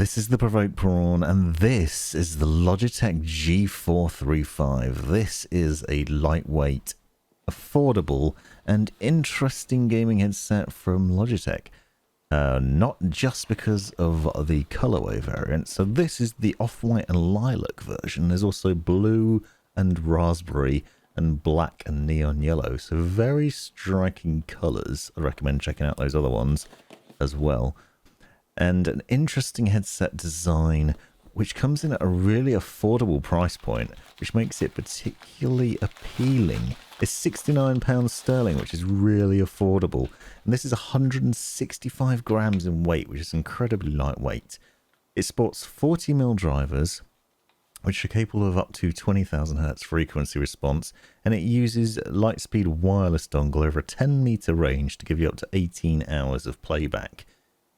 This is the Provoked Prawn, and this is the Logitech G435. This is a lightweight, affordable, and interesting gaming headset from Logitech. Not just because of the colourway variant. So this is the off-white and lilac version. There's also blue and raspberry and black and neon yellow. So very striking colours. I recommend checking out those other ones as well. And an interesting headset design which comes in at a really affordable price point, which makes it particularly appealing. It's £69 sterling, which is really affordable. And this is 165 grams in weight, which is incredibly lightweight. It sports 40mm drivers, which are capable of up to 20,000 Hz frequency response, and it uses Lightspeed wireless dongle over a 10-meter range to give you up to 18 hours of playback.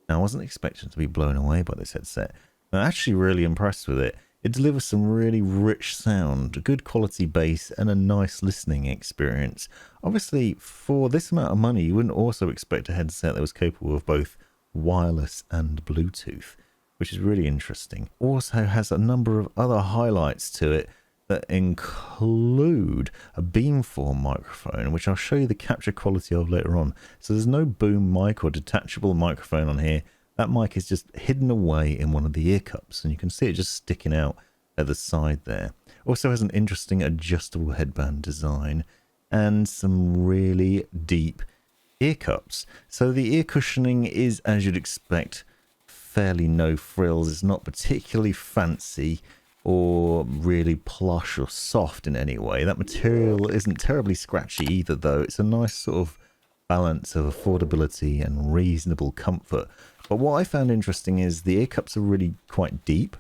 Now, I wasn't expecting to be blown away by this headset. I'm actually really impressed with it. It delivers some really rich sound, a good quality bass, and a nice listening experience. Obviously, for this amount of money, you wouldn't also expect a headset that was capable of both wireless and Bluetooth, which is really interesting. Also has a number of other highlights to it that include a Beamform microphone, which I'll show you the capture quality of later on. So there's no boom mic or detachable microphone on here. That mic is just hidden away in one of the ear cups, and you can see it just sticking out at the side there. Also has an interesting adjustable headband design and some really deep ear cups. So the ear cushioning is, as you'd expect, fairly no frills. It's not particularly fancy or really plush or soft in any way. That material isn't terribly scratchy either, though. It's a nice sort of balance of affordability and reasonable comfort. But what I found interesting is the ear cups are really quite deep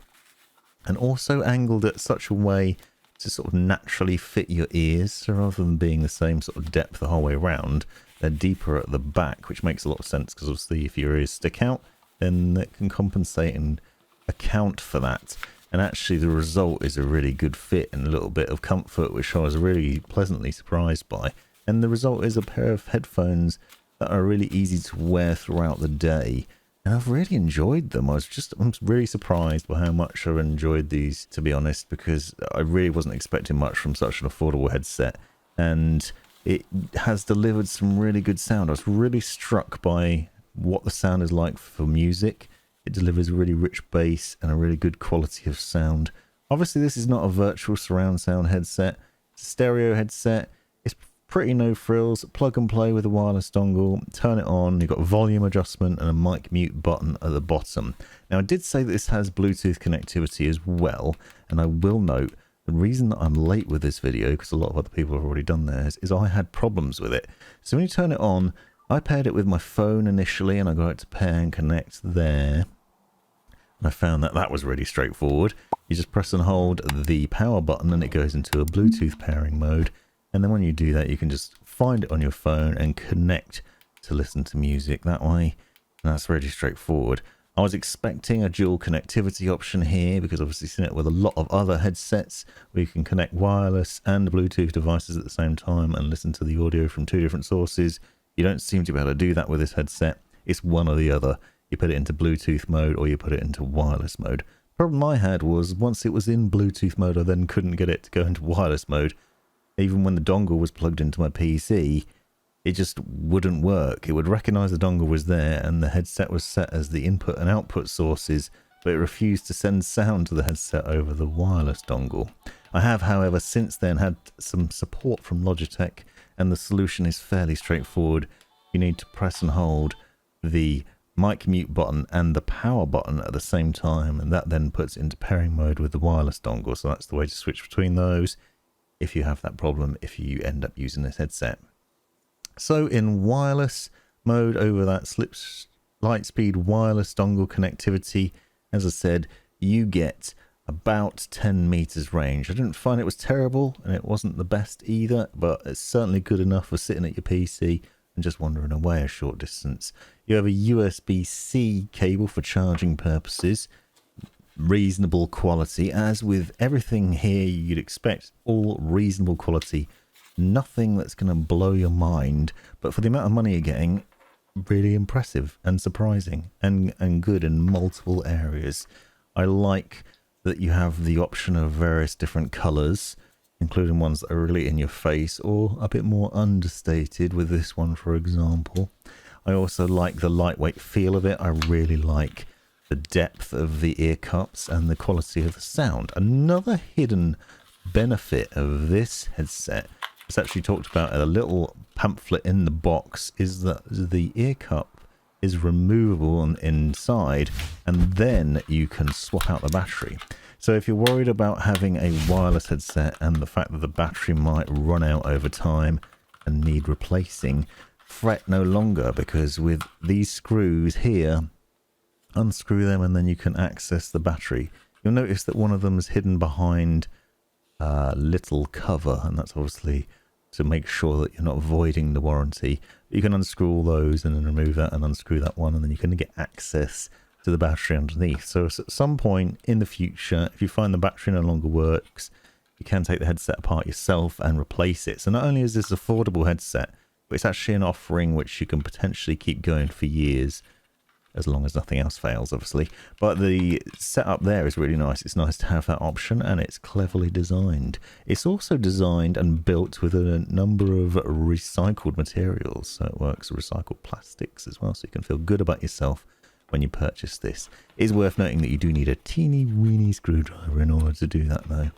and also angled at such a way to sort of naturally fit your ears. So rather than being the same sort of depth the whole way around, they're deeper at the back, which makes a lot of sense because obviously if your ears stick out, then that can compensate and account for that. And actually the result is a really good fit and a little bit of comfort, which I was really pleasantly surprised by. And the result is a pair of headphones that are really easy to wear throughout the day. And I've really enjoyed them. I'm really surprised by how much I've enjoyed these, to be honest, because I really wasn't expecting much from such an affordable headset. And it has delivered some really good sound. I was really struck by what the sound is like for music. It delivers a really rich bass and a really good quality of sound. Obviously, this is not a virtual surround sound headset. It's a stereo headset. It's pretty no frills. Plug and play with a wireless dongle. Turn it on. You've got volume adjustment and a mic mute button at the bottom. Now, I did say that this has Bluetooth connectivity as well. And I will note, the reason that I'm late with this video, because a lot of other people have already done theirs, is I had problems with it. So when you turn it on, I paired it with my phone initially, and I got it to pair and connect there. And I found that that was really straightforward. You just press and hold the power button and it goes into a Bluetooth pairing mode. And then when you do that, you can just find it on your phone and connect to listen to music that way. And that's really straightforward. I was expecting a dual connectivity option here because obviously I've seen it with a lot of other headsets where you can connect wireless and Bluetooth devices at the same time and listen to the audio from two different sources. You don't seem to be able to do that with this headset. It's one or the other. You put it into Bluetooth mode or you put it into wireless mode. The problem I had was once it was in Bluetooth mode, I then couldn't get it to go into wireless mode. Even when the dongle was plugged into my PC, it just wouldn't work. It would recognize the dongle was there and the headset was set as the input and output sources, but it refused to send sound to the headset over the wireless dongle. I have, however, since then had some support from Logitech, and the solution is fairly straightforward. You need to press and hold the mic mute button and the power button at the same time, and that then puts it into pairing mode with the wireless dongle. So that's the way to switch between those if you have that problem, if you end up using this headset. So in wireless mode over that Lightspeed wireless dongle connectivity, as I said, you get about 10 meters range. I didn't find it was terrible and it wasn't the best either, but it's certainly good enough for sitting at your PC and just wandering away a short distance. You have a USB-C cable for charging purposes. Reasonable quality, as with everything here you'd expect, all reasonable quality. Nothing that's going to blow your mind, but for the amount of money you're getting, really impressive and surprising and good in multiple areas. I like that you have the option of various different colors, including ones that are really in your face or a bit more understated with this one, for example. I also like the lightweight feel of it. I really like the depth of the ear cups and the quality of the sound. Another hidden benefit of this headset, it's actually talked about in a little pamphlet in the box, is that the ear cup is removable on inside, and then you can swap out the battery. So if you're worried about having a wireless headset and the fact that the battery might run out over time and need replacing, fret no longer, because with these screws here, unscrew them and then you can access the battery. You'll notice that one of them is hidden behind a little cover, and that's obviously to make sure that you're not voiding the warranty. You can unscrew all those and then remove that and unscrew that one, and then you can get access to the battery underneath. So at some point in the future, if you find the battery no longer works, you can take the headset apart yourself and replace it. So not only is this an affordable headset, but it's actually an offering which you can potentially keep going for years, as long as nothing else fails, obviously. But the setup there is really nice. It's nice to have that option, and it's cleverly designed. It's also designed and built with a number of recycled materials, so it works with recycled plastics as well, so you can feel good about yourself when you purchase this. It is worth noting that you do need a teeny weeny screwdriver in order to do that, though.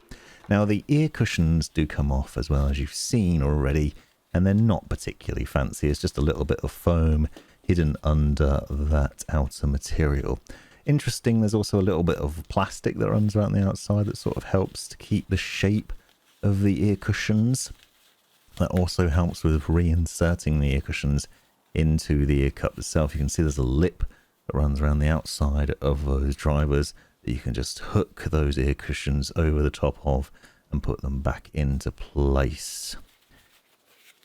Now, the ear cushions do come off, as well, as you've seen already, and they're not particularly fancy. It's just a little bit of foam hidden under that outer material. Interesting, there's also a little bit of plastic that runs around the outside that sort of helps to keep the shape of the ear cushions. That also helps with reinserting the ear cushions into the ear cup itself. You can see there's a lip that runs around the outside of those drivers that you can just hook those ear cushions over the top of and put them back into place.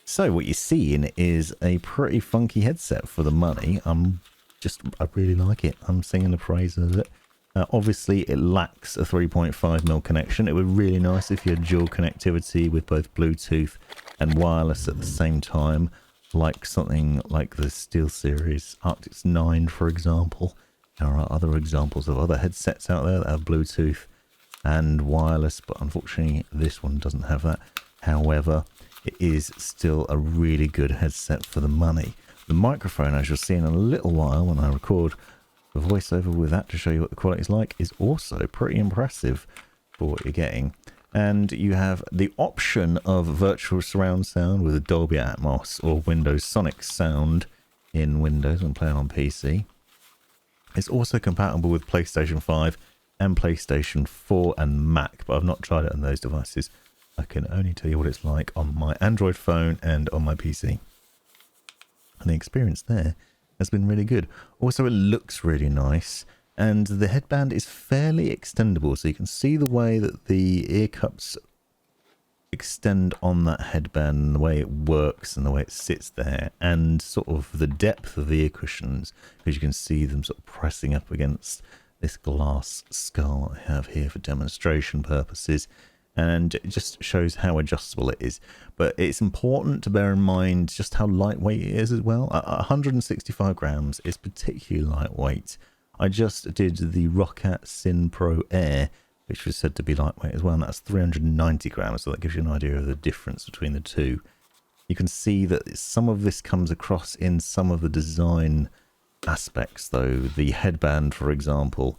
So what you're seeing is a pretty funky headset for the money. I really like it. I'm singing the praises of it. Obviously, it lacks a 3.5mm connection. It would be really nice if you had dual connectivity with both Bluetooth and wireless at the same time, like something like the SteelSeries Arctis 9, for example. There are other examples of other headsets out there that have Bluetooth and wireless, but unfortunately, this one doesn't have that. However, it is still a really good headset for the money. The microphone, as you'll see in a little while when I record the voiceover with that to show you what the quality is like, is also pretty impressive for what you're getting. And you have the option of virtual surround sound with a Dolby Atmos or Windows Sonic sound in Windows when playing on PC. It's also compatible with PlayStation 5 and PlayStation 4 and Mac, but I've not tried it on those devices. I can only tell you what it's like on my Android phone and on my PC. And the experience there has been really good. Also, it looks really nice, and the headband is fairly extendable, so you can see the way that the ear cups extend on that headband, and the way it works and the way it sits there, and sort of the depth of the ear cushions, because you can see them sort of pressing up against this glass skull I have here for demonstration purposes. And it just shows how adjustable it is. But it's important to bear in mind just how lightweight it is as well. 165 grams is particularly lightweight. I just did the Roccat Syn Pro Air, which was said to be lightweight as well, and that's 390 grams, so that gives you an idea of the difference between the two. You can see that some of this comes across in some of the design aspects, though. The headband, for example,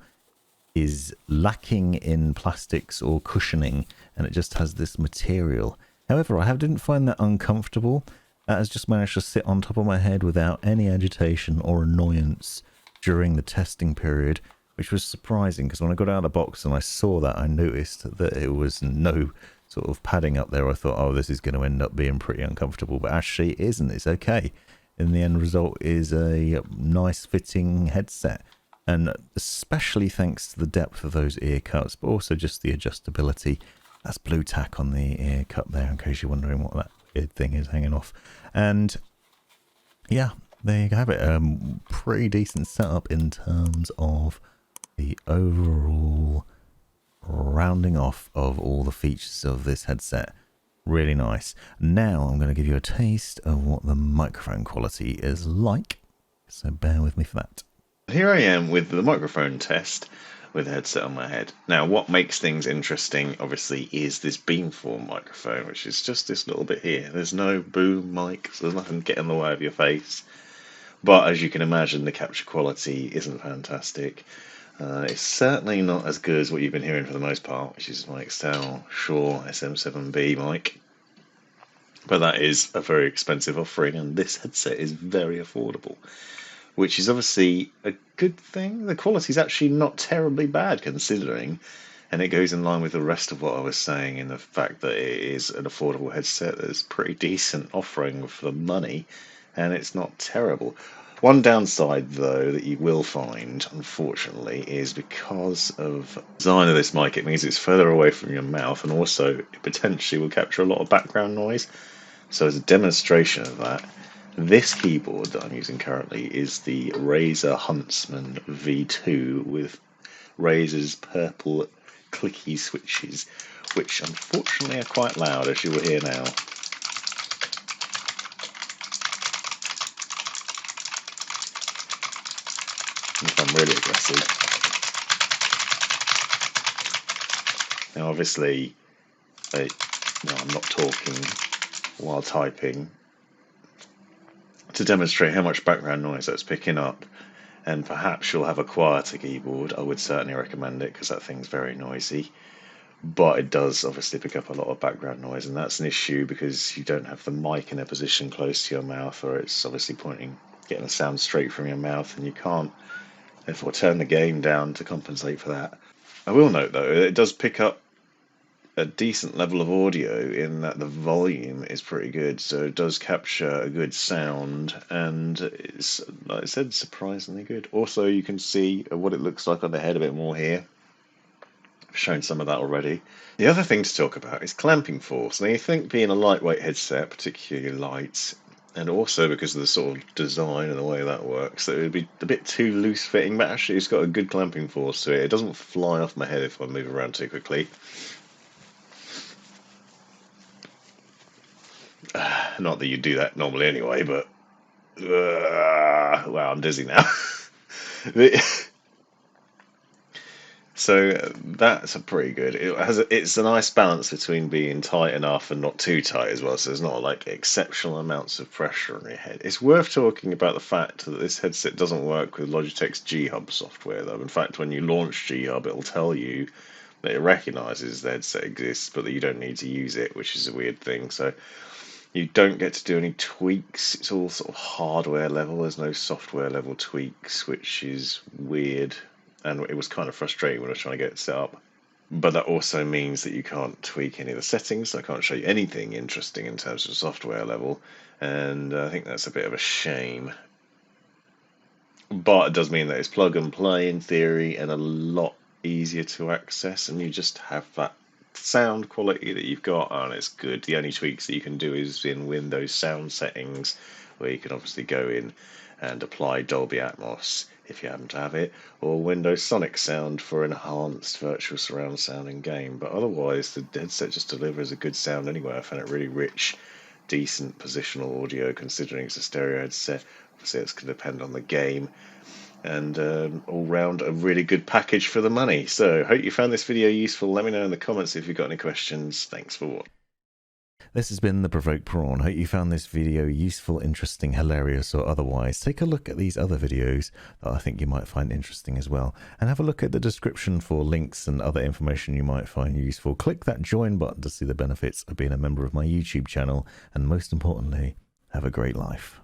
is lacking in plastics or cushioning, and it just has this material. However, I didn't find that uncomfortable. That has just managed to sit on top of my head without any agitation or annoyance during the testing period, which was surprising, because when I got out of the box and I saw that, I noticed that it was no sort of padding up there. I thought, oh, this is going to end up being pretty uncomfortable, but actually it isn't. It's okay. And the end result is a nice fitting headset. And especially thanks to the depth of those ear cups, but also just the adjustability. That's blue tack on the ear cup there, in case you're wondering what that weird thing is hanging off. And yeah, there you have it. Pretty decent setup in terms of the overall rounding off of all the features of this headset. Really nice. Now I'm going to give you a taste of what the microphone quality is like. So bear with me for that. Here I am with the microphone test with the headset on my head. Now, what makes things interesting, obviously, is this Beamform microphone, which is just this little bit here. There's no boom mic, so there's nothing to get in the way of your face. But as you can imagine, the capture quality isn't fantastic. It's certainly not as good as what you've been hearing for the most part, which is my Excel Shure SM7B mic. But that is a very expensive offering, and this headset is very affordable, which is obviously a good thing. The quality is actually not terribly bad considering, and it goes in line with the rest of what I was saying in the fact that it is an affordable headset that's pretty decent offering for the money, and it's not terrible. One downside, though, that you will find, unfortunately, is because of the design of this mic, it means it's further away from your mouth, and also it potentially will capture a lot of background noise. So as a demonstration of that, this keyboard that I'm using currently is the Razer Huntsman V2 with Razer's purple clicky switches, which unfortunately are quite loud, as you will hear now. If I'm really aggressive. Now obviously, I'm not talking while typing. To demonstrate how much background noise that's picking up, and perhaps you'll have a quieter keyboard, I would certainly recommend it because that thing's very noisy. But it does obviously pick up a lot of background noise, and that's an issue because you don't have the mic in a position close to your mouth, or it's obviously getting the sound straight from your mouth, and you can't therefore turn the gain down to compensate for that. I will note though, it does pick up a decent level of audio in that the volume is pretty good, so it does capture a good sound, and it's, like I said, surprisingly good. Also, you can see what it looks like on the head a bit more here. I've shown some of that already. The other thing to talk about is clamping force. Now, you think being a lightweight headset, particularly light, and also because of the sort of design and the way that works, that it would be a bit too loose fitting, but actually it's got a good clamping force to it. It doesn't fly off my head if I move around too quickly. Not that you do that normally anyway, but wow, I'm dizzy now. So that's a pretty good. It's a nice balance between being tight enough and not too tight as well. So there's not like exceptional amounts of pressure on your head. It's worth talking about the fact that this headset doesn't work with Logitech's G-Hub software, though. In fact, when you launch G-Hub, it'll tell you that it recognizes the headset exists, but that you don't need to use it, which is a weird thing. So you don't get to do any tweaks. It's all sort of hardware level. There's no software level tweaks, which is weird. And it was kind of frustrating when I was trying to get it set up. But that also means that you can't tweak any of the settings. So I can't show you anything interesting in terms of software level. And I think that's a bit of a shame. But it does mean that it's plug and play in theory and a lot easier to access. And you just have that sound quality that you've got, and it's good. The only tweaks that you can do is in Windows sound settings, where you can obviously go in and apply Dolby Atmos if you happen to have it, or Windows Sonic Sound for enhanced virtual surround sound in game. But otherwise, the headset just delivers a good sound anyway. I found it really rich, decent positional audio considering it's a stereo headset. Obviously, it's going to depend on the game. And all round a really good package for the money. So hope you found this video useful. Let me know in the comments if you've got any questions. Thanks for watching. This has been the Provoked Prawn. Hope you found this video useful, interesting, hilarious, or otherwise. Take a look at these other videos that I think you might find interesting as well. And have a look at the description for links and other information you might find useful. Click that join button to see the benefits of being a member of my YouTube channel. And most importantly, have a great life.